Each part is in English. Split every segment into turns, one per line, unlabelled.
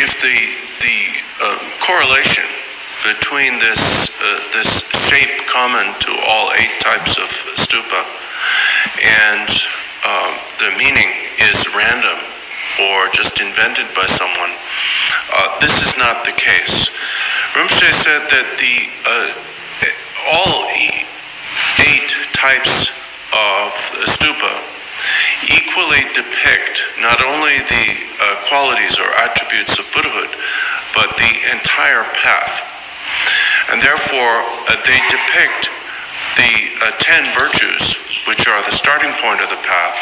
if the correlation between this shape common to all 8 types of stupa and the meaning is random or just invented by someone, this is not the case. Rinpoche said that all 8 types of stupa equally depict not only the qualities or attributes of Buddhahood, but the entire path. And therefore, they depict the 10 virtues, which are the starting point of the path,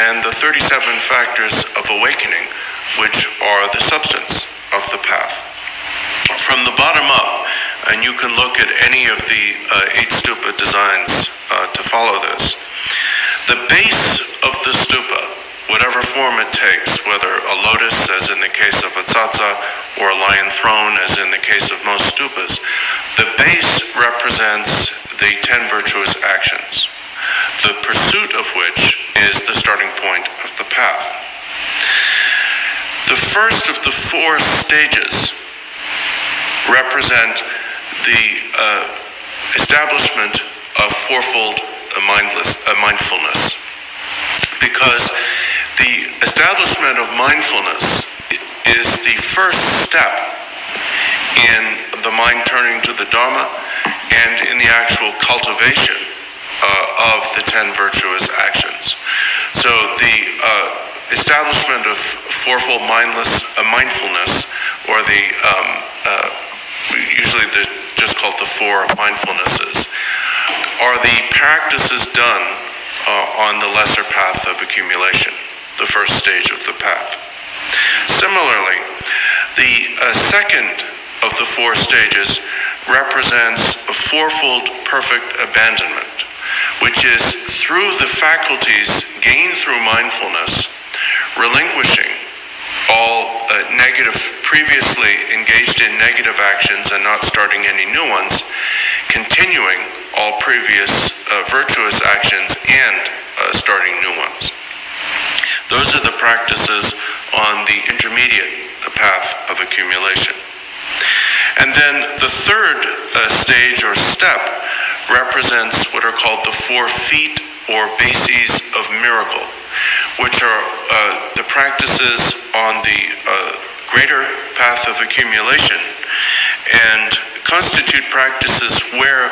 and the 37 factors of awakening, which are the substance of the path. From the bottom up, and you can look at any of the 8 stupa designs to follow this, the base of the stupa, whatever form it takes, whether a lotus, as in the case of Atsatsa, or a lion throne, as in the case of most stupas, the base represents the 10 virtuous actions, the pursuit of which is the starting point of the path. The first of the 4 stages represent the establishment of fourfold mindfulness, because the establishment of mindfulness is the first step in the mind turning to the Dharma and in the actual cultivation of the 10 virtuous actions. So the establishment of fourfold mindfulness, or the usually they're just called the 4 mindfulnesses, are the practices done on the lesser path of accumulation, the first stage of the path. Similarly, the second of the 4 stages represents a fourfold perfect abandonment, which is through the faculties gained through mindfulness, relinquishing all previously engaged in negative actions and not starting any new ones, continuing all previous virtuous actions and starting new ones. Those are the practices on the intermediate path of accumulation. And then the third stage or step represents what are called the 4 feet or bases of miracle, which are the practices on the greater path of accumulation and constitute practices where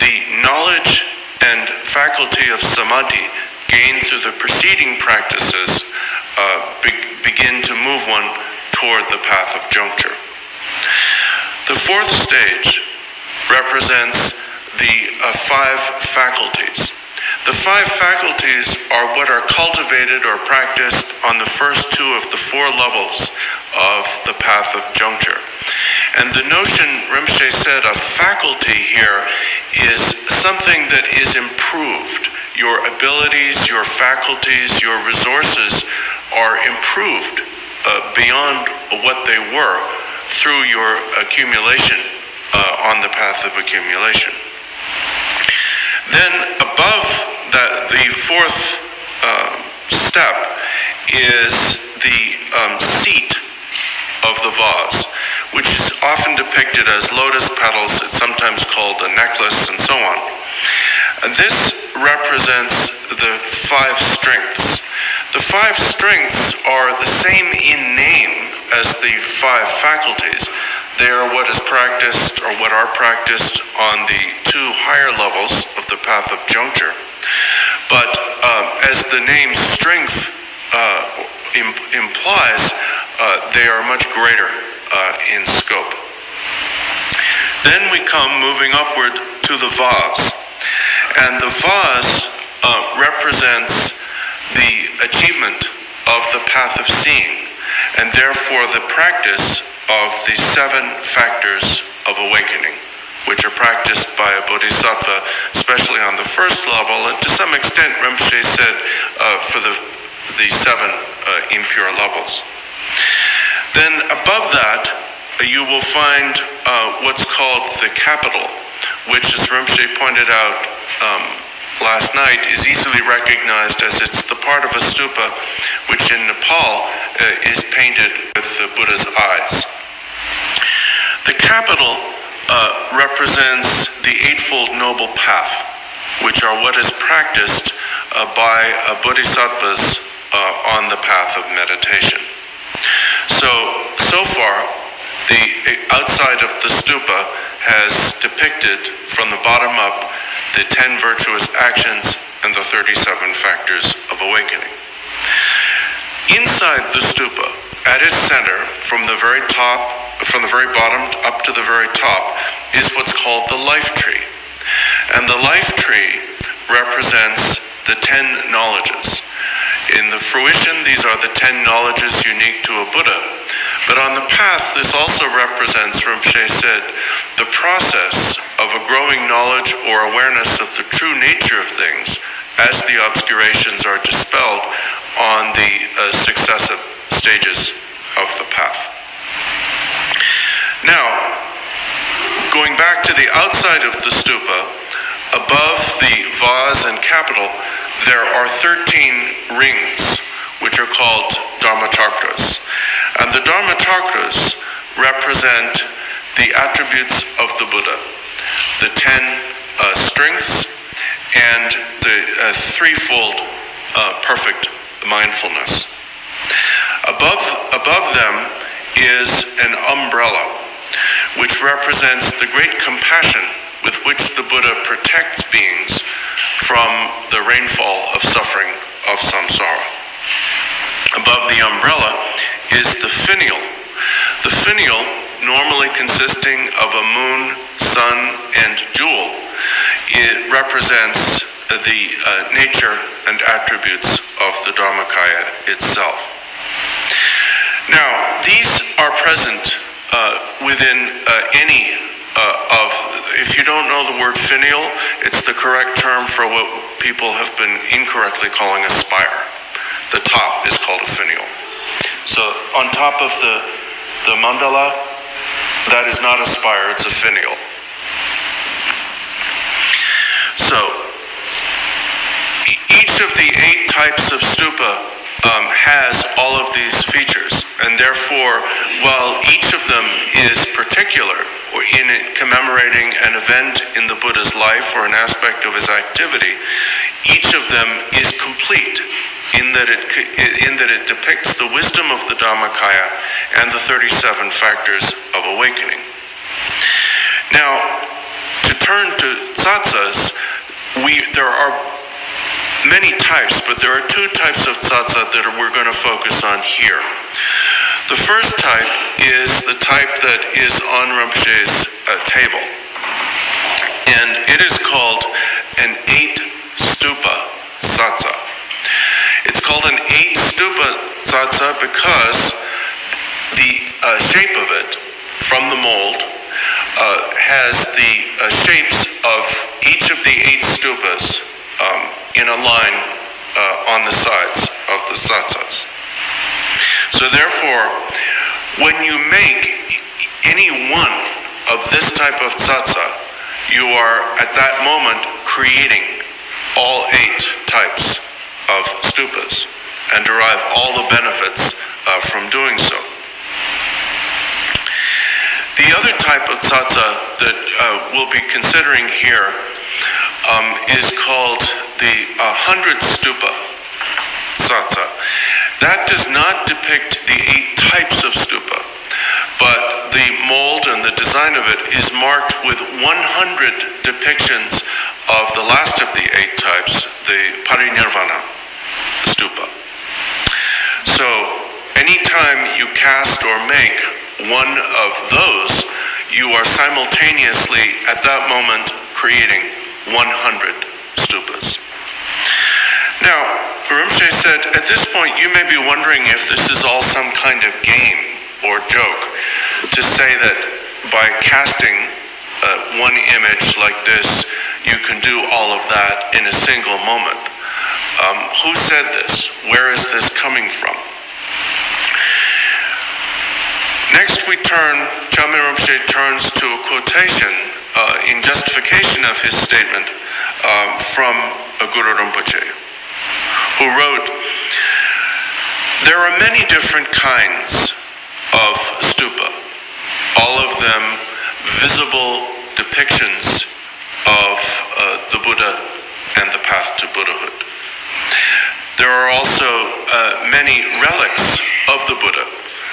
the knowledge and faculty of samadhi gained through the preceding practices begin to move one toward the path of juncture. The 4th stage represents the 5 faculties. The 5 faculties are what are cultivated or practiced on the first 2 of the 4 levels of the path of juncture. And the notion, Rinpoche said, of faculty here is something that is improved. Your abilities, your faculties, your resources are improved beyond what they were through your accumulation on the path of accumulation. Then above the 4th step is the seat of the vase, which is often depicted as lotus petals. It's sometimes called a necklace and so on. And this represents the 5 strengths. The 5 strengths are the same in name as the 5 faculties. They are what is practiced or what are practiced on the 2 higher levels of the path of juncture. But as the name strength implies, they are much greater in scope. Then we come moving upward to the vase. And the vase represents the achievement of the path of seeing, and therefore the practice of the 7 factors of awakening, which are practiced by a bodhisattva, especially on the first level, and to some extent, Rinpoche said, for the 7 impure levels. Then above that, you will find what's called the capital, which, as Rinpoche pointed out last night is easily recognized as it's the part of a stupa which in Nepal is painted with the Buddha's eyes. The capital represents the Eightfold Noble Path, which are what is practiced by bodhisattvas on the path of meditation. So far, the outside of the stupa has depicted from the bottom up the 10 virtuous actions and the 37 factors of awakening. Inside the stupa, at its center, from the very bottom up to the very top, is what's called the life tree. And the life tree represents the 10 knowledges. In the fruition, these are the 10 knowledges unique to a Buddha. But on the path, this also represents, Rinpoche said, the process of a growing knowledge or awareness of the true nature of things as the obscurations are dispelled on the successive stages of the path. Now, going back to the outside of the stupa, above the vase and capital, there are 13 rings, which are called Dharma chakras. And the Dharma chakras represent the attributes of the Buddha, the 10 strengths, and the threefold perfect mindfulness. Above them is an umbrella, which represents the great compassion with which the Buddha protects beings from the rainfall of suffering of samsara. Above the umbrella is the finial. The finial, normally consisting of a moon, sun, and jewel, it represents the nature and attributes of the Dharmakaya itself. Now, these are present within any if you don't know the word finial, it's the correct term for what people have been incorrectly calling a spire. The top is called a finial. So on top of the mandala, that is not a spire, it's a finial. So each of the 8 types of stupa has all of these features, and therefore, while each of them is particular in commemorating an event in the Buddha's life or an aspect of his activity, each of them is complete in that it depicts the wisdom of the Dhammakaya and the 37 factors of awakening. Now, to turn to tsatsas, there are many types, but there are 2 types of tsatsa that we're going to focus on here. The first type is the type that is on Rinpoche's table, and it is called an 8-stupa tsatsa. It's called an 8-stupa tsatsa because the shape of it from the mold has the shapes of each of the 8 stupas in a line on the sides of the tsatsas. So therefore, when you make any one of this type of tsatsa, you are at that moment creating all 8 types of stupas and derive all the benefits from doing so. The other type of tsatsa that we'll be considering here is called the 100-stupa tsatsa. That does not depict the 8 types of stupa, but the mold and the design of it is marked with 100 depictions of the last of the 8 types, the parinirvana stupa. So anytime you cast or make one of those, you are simultaneously at that moment creating 100 stupas. Now, Rinpoche said, at this point you may be wondering if this is all some kind of game or joke, to say that by casting one image like this, you can do all of that in a single moment. Who said this? Where is this coming from? Next Chalmers Rinpoche turns to a quotation in justification of his statement from Guru Rinpoche, who wrote, "There are many different kinds of stupa, all of them visible depictions of the Buddha and the path to Buddhahood. There are also many relics of the Buddha,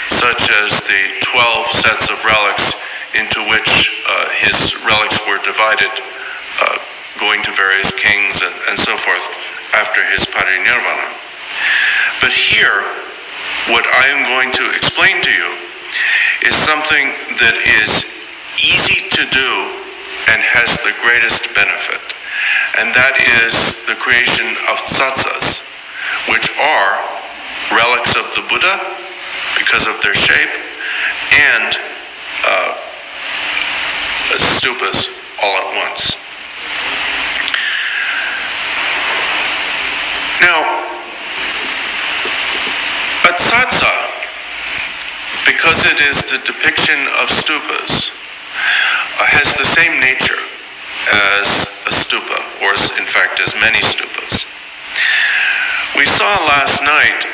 such as the 12 sets of relics into which his relics were divided, going to various kings and so forth after his parinirvana. But here, what I am going to explain to you is something that is easy to do and has the greatest benefit, and that is the creation of tsatsas, which are relics of the Buddha because of their shape, and stupas all at once. Now, a tsatsa, because it is the depiction of stupas, has the same nature as a stupa, or in fact as many stupas. We saw last night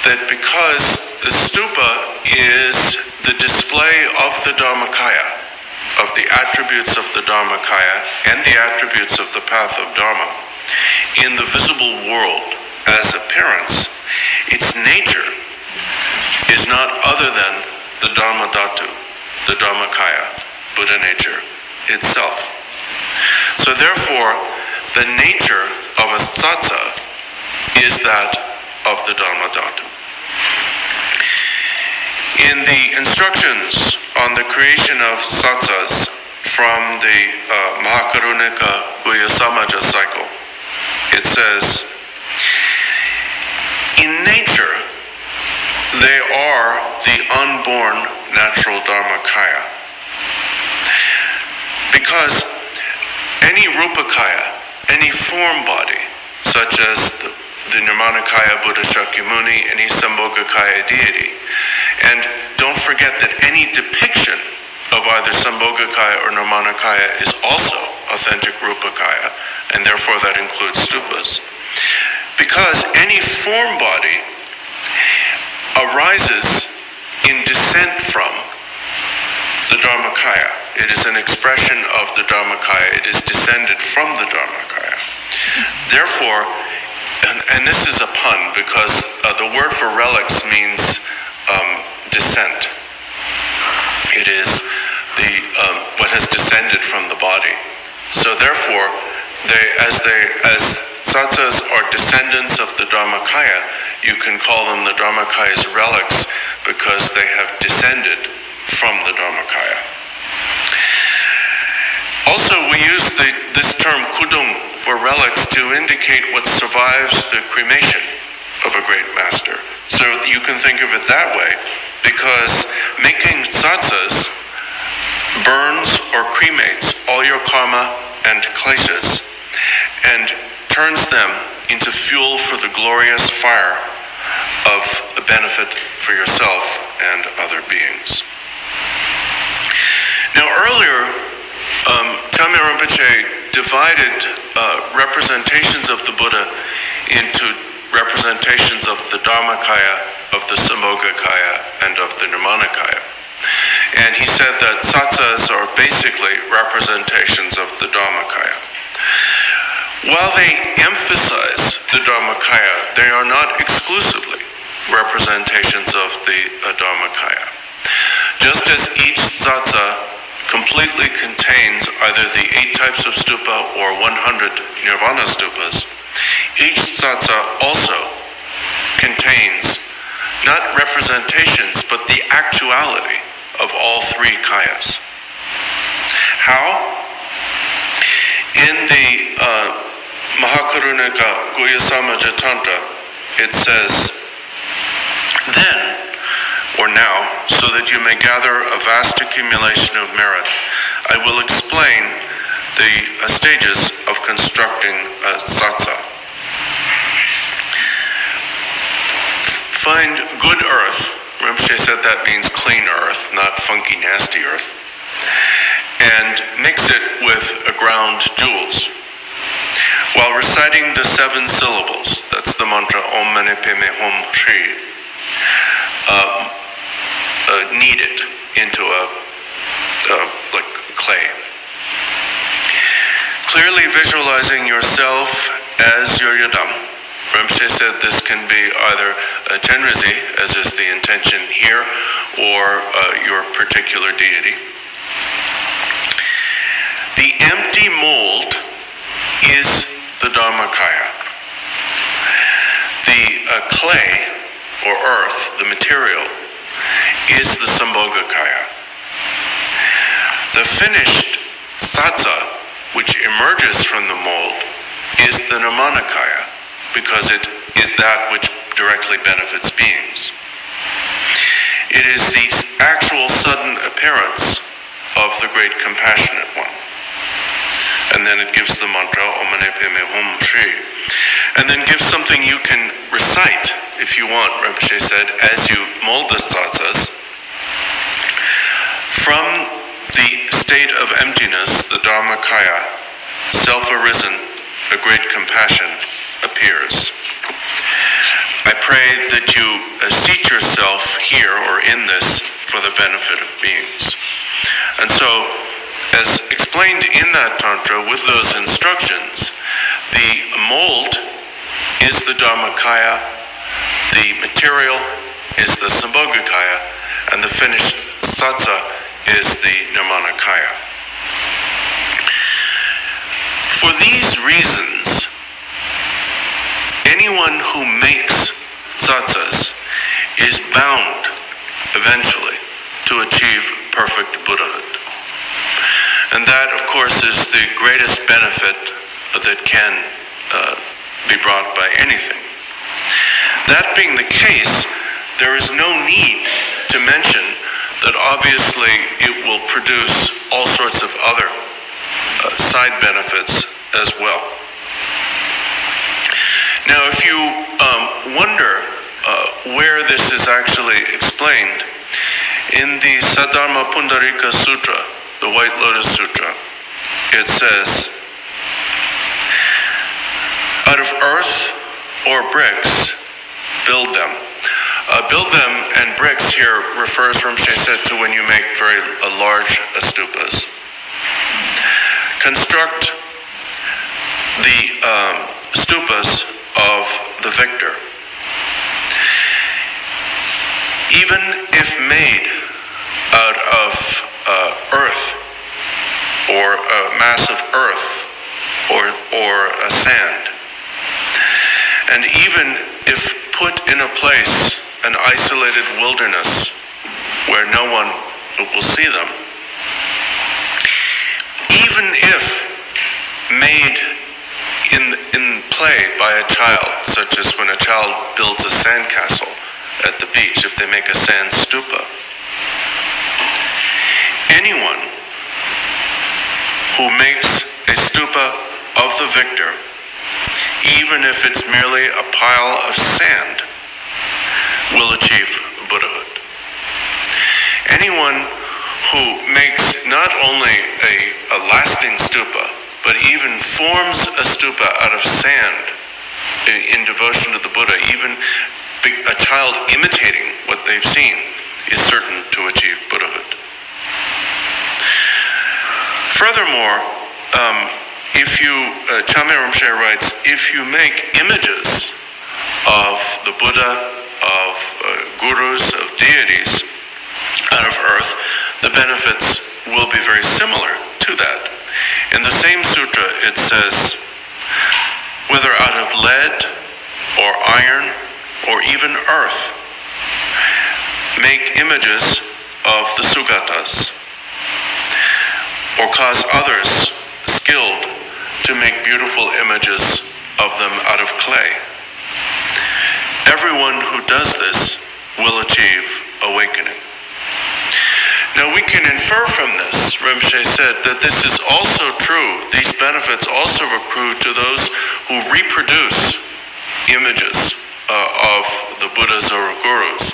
that because the stupa is the display of the Dharmakaya, of the attributes of the Dharmakaya and the attributes of the path of Dharma in the visible world as appearance, its nature is not other than the Dharma Dhatu, the Dharmakaya, Buddha nature itself. So therefore, the nature of a tsatsa is that of the Dharma Dhatu. In the instructions on the creation of tsatsas from the Mahakarunika Guhyasamaja cycle, it says, in nature, they are the unborn natural Dharmakaya. Because any Rupakaya, any form body, such as the Nirmanakaya Buddha Shakyamuni, any Sambhogakaya deity, and don't forget that any depiction of either Sambhogakaya or Nirmanakaya is also authentic Rupakaya, and therefore that includes stupas. Because any form body arises in descent from the Dharmakaya. It is an expression of the Dharmakaya. It is descended from the Dharmakaya. Therefore, and this is a pun because the word for relics means descent. It is what has descended from the body. So therefore, as tsatsas are descendants of the Dharmakaya, you can call them the Dharmakaya's relics because they have descended from the Dharmakaya. Also, we use this term kudung for relics to indicate what survives the cremation of a great master. So you can think of it that way, because making tsatsas burns or cremates all your karma and kleshas and turns them into fuel for the glorious fire of the benefit for yourself and other beings. Now earlier, Tame Rinpoche divided representations of the Buddha into representations of the Dharmakaya, of the Sambhogakaya, and of the Nirmanakaya. And he said that tsatsas are basically representations of the Dharmakaya. While they emphasize the Dharmakaya, they are not exclusively representations of the Dharmakaya. Just as each tsatsa completely contains either the 8 types of stupa or 100 nirvana stupas, each tsatsa also contains not representations but the actuality of all 3 kayas. How? In the Mahakarunika Guhyasamaja Tantra, it says, then, or now, so that you may gather a vast accumulation of merit, I will explain the stages of constructing a tsatsa. Find good earth. Rinpoche said that means clean earth, not funky, nasty earth. And mix it with ground jewels. while reciting the 7 syllables. That's the mantra Om Mani Padme Hum Shri. Knead it into like clay. Clearly visualizing yourself as your yadam. Rinpoche said this can be either a Chenrezig, as is the intention here, or your particular deity. The empty mold is the Dharmakaya. The clay, or earth, the material, is the Sambhogakaya. The finished satsa, which emerges from the mold, is the Nirmanakaya, because it is that which directly benefits beings. It is the actual sudden appearance of the great compassionate one. And then it gives the mantra Om Mani Padme Hum Shri. And then gives something you can recite, if you want, Rinpoche said, as you mold the satsas. From the state of emptiness, the Dharmakaya, self-arisen, a great compassion appears. I pray that you seat yourself here or in this for the benefit of beings. And so, as explained in that tantra with those instructions, the mold is the Dharmakaya, the material is the Sambhogakaya, and the finished satsa is the Nirmanakaya. For these reasons, anyone who makes satsas is bound eventually to achieve perfect Buddhahood. And that, of course, is the greatest benefit that can be brought by anything. That being the case, there is no need to mention that obviously it will produce all sorts of other side benefits as well. Now, if you wonder where this is actually explained, in the Saddharma Pundarika Sutra, the White Lotus Sutra, it says, out of earth or bricks, build them. Build them and bricks here refers, Rinpoche said, to when you make very large estupas. Construct the stupas of the victor. Even if made out of earth, or a mass of earth, or a sand, and even if put in a place, an isolated wilderness, where no one will see them, even if made in play by a child, such as when a child builds a sandcastle at the beach, if they make a sand stupa, anyone who makes a stupa of the victor, even if it's merely a pile of sand, will achieve Buddhahood. Anyone who makes not only a lasting stupa, but even forms a stupa out of sand in devotion to the Buddha, even a child imitating what they've seen, is certain to achieve Buddhahood. Furthermore, if you, Chame Rinpoche writes, if you make images of the Buddha, of gurus, of deities out of earth, the benefits will be very similar to that. In the same sutra, it says, whether out of lead or iron or even earth, make images of the sugatas, or cause others skilled to make beautiful images of them out of clay. Everyone who does this will achieve awakening. Now we can infer from this, Rinpoche said, that this is also true. These benefits also accrue to those who reproduce images of the Buddhas or gurus.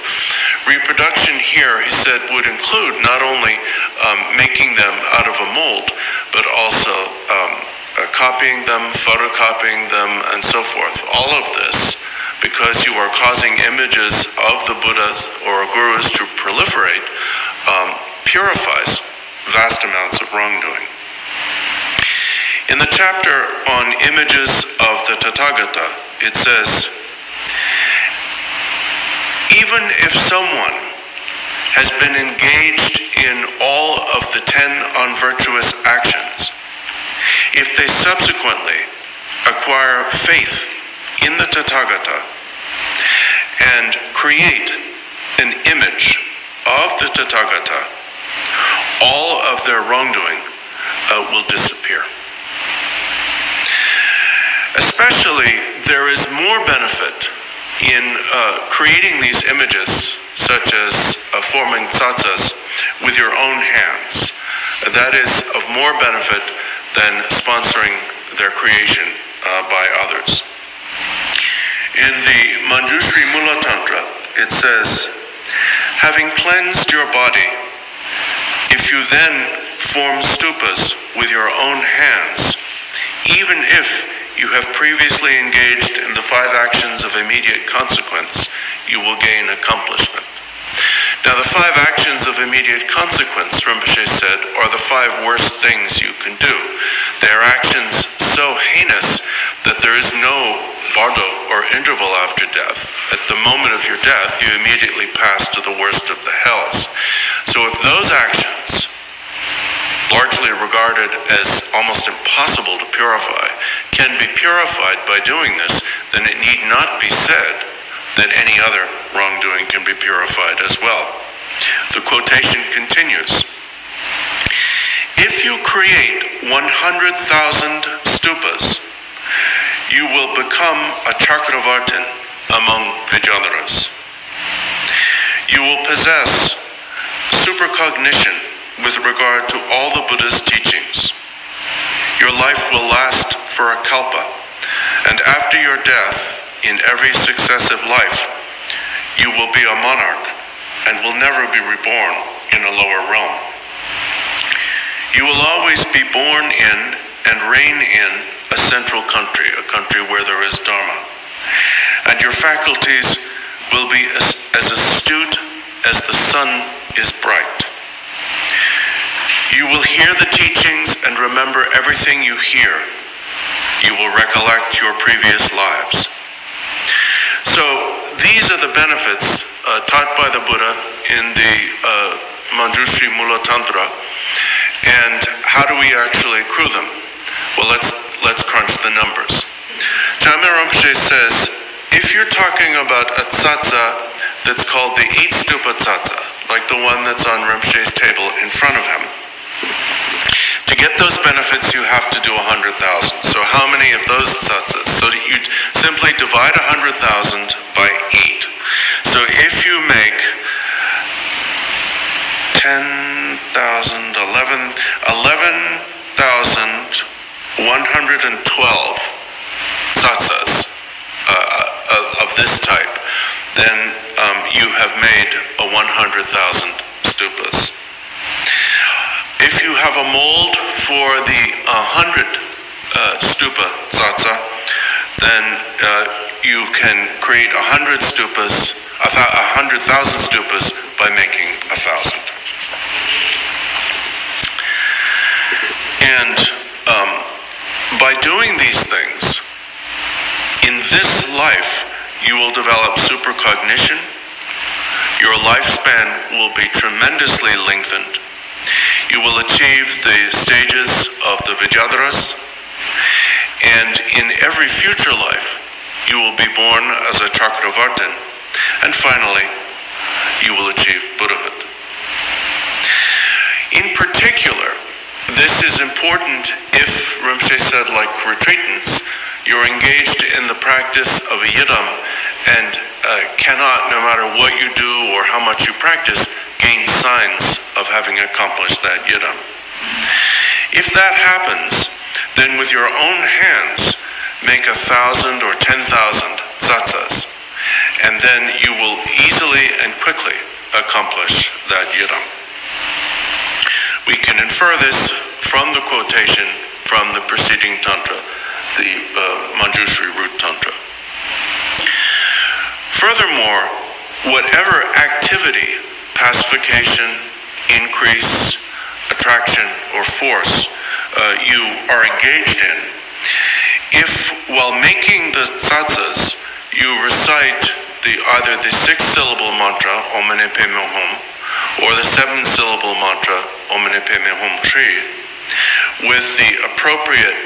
Reproduction here, he said, would include not only making them out of a mold, but also copying them, photocopying them, and so forth. All of this, because you are causing images of the Buddhas or gurus to proliferate, purifies vast amounts of wrongdoing. In the chapter on images of the Tathagata, it says, even if someone has been engaged in all of the 10 unvirtuous actions, if they subsequently acquire faith in the Tathagata and create an image of the Tathagata, all of their wrongdoing will disappear. Especially, there is more benefit in creating these images, such as forming tsatsas with your own hands. That is of more benefit than sponsoring their creation by others. In the Manjushri Mula Tantra, it says, having cleansed your body, if you then form stupas with your own hands, even if you have previously engaged in the 5 actions of immediate consequence, you will gain accomplishment. Now, the 5 actions of immediate consequence, Rinpoche said, are the 5 worst things you can do. They are actions so heinous that there is no bardo or interval after death. At the moment of your death, you immediately pass to the worst of the hells. So if those actions, largely regarded as almost impossible to purify, can be purified by doing this, then it need not be said that any other wrongdoing can be purified as well. The quotation continues, if you create 100,000 stupas, you will become a Chakravartin among Vijayathras. You will possess supercognition with regard to all the Buddha's teachings. Your life will last for a kalpa, and after your death, in every successive life, you will be a monarch and will never be reborn in a lower realm. You will always be born in and reign in a central country, a country where there is Dharma. And your faculties will be as astute as the sun is bright. You will hear the teachings and remember everything you hear. You will recollect your previous lives. So these are the benefits taught by the Buddha in the Manjushri Mula Tantra. And how do we actually accrue them? Well, let's crunch the numbers. Jamyang Rinpoche says, if you're talking about a tsatsa that's called the 8 stupa tsatsa, like the one that's on Rinpoche's table in front of him, to get those benefits, you have to do 100,000. So how many of those tsatsas? So you simply divide 100,000 by 8. So if you make 11,112 tsatsas of this type, then you have made a 100,000 stupas. If you have a mold for the 100 stupa tsatsa, then you can create 100,000 stupas by making 1,000. And by doing these things, in this life, you will develop supercognition. Your lifespan will be tremendously lengthened. You will achieve the stages of the Vijayathras, and in every future life, you will be born as a Chakravartin, and finally, you will achieve Buddhahood. In particular, this is important if, Rinpoche said, like retreatants, you're engaged in the practice of a yidam and cannot, no matter what you do or how much you practice, gain signs of having accomplished that yidam. If that happens, then with your own hands, make 1,000 or 10,000 tsatsas, and then you will easily and quickly accomplish that yidam. We can infer this from the quotation from the preceding tantra, the Manjushri root tantra. Furthermore, whatever activity, pacification, increase, attraction, or force you are engaged in, if while making the satsas you recite either the 6-syllable mantra Om Mani Padme Hum or the 7-syllable mantra Om Mani Padme Hum Tri with the appropriate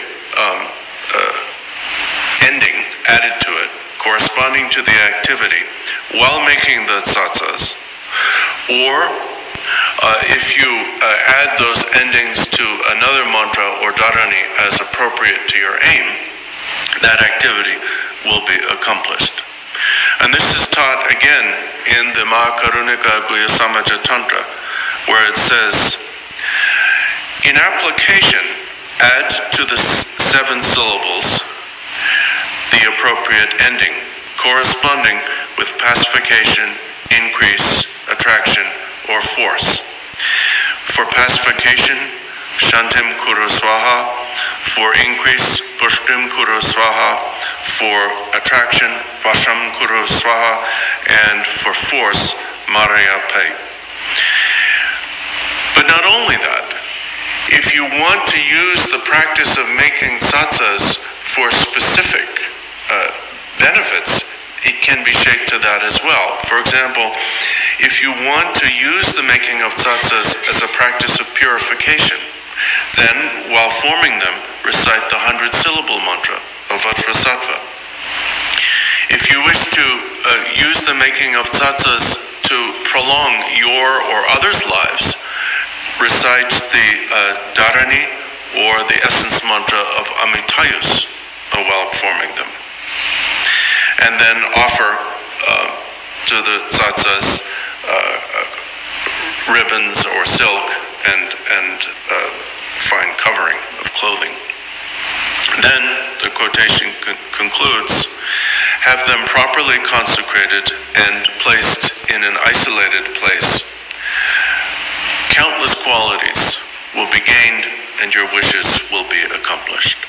ending added to it corresponding to the activity while making the satsas, or if you add those endings to another mantra or dharani as appropriate to your aim, that activity will be accomplished. And this is taught again in the Mahakarunika Guhya Samaja Tantra, where it says, in application, add to the 7 syllables the appropriate ending, corresponding with pacification, increase, attraction, or force. For pacification, Shantim Kuru Swaha. For increase, Pushtim Kuru Swaha. For attraction, Vasham Kuru Swaha. And for force, Maraya Pai. But not only that, if you want to use the practice of making satsas for specific benefits, it can be shaped to that as well. For example, if you want to use the making of satsas as a practice of purification, then while forming them, recite the 100-syllable mantra of Vajrasattva. If you wish to use the making of satsas to prolong your or others' lives, recite the dharani or the essence mantra of Amitayus while forming them. And then offer to the satsas ribbons or silk and fine covering of clothing. Then the quotation concludes, have them properly consecrated and placed in an isolated place. Countless qualities will be gained and your wishes will be accomplished.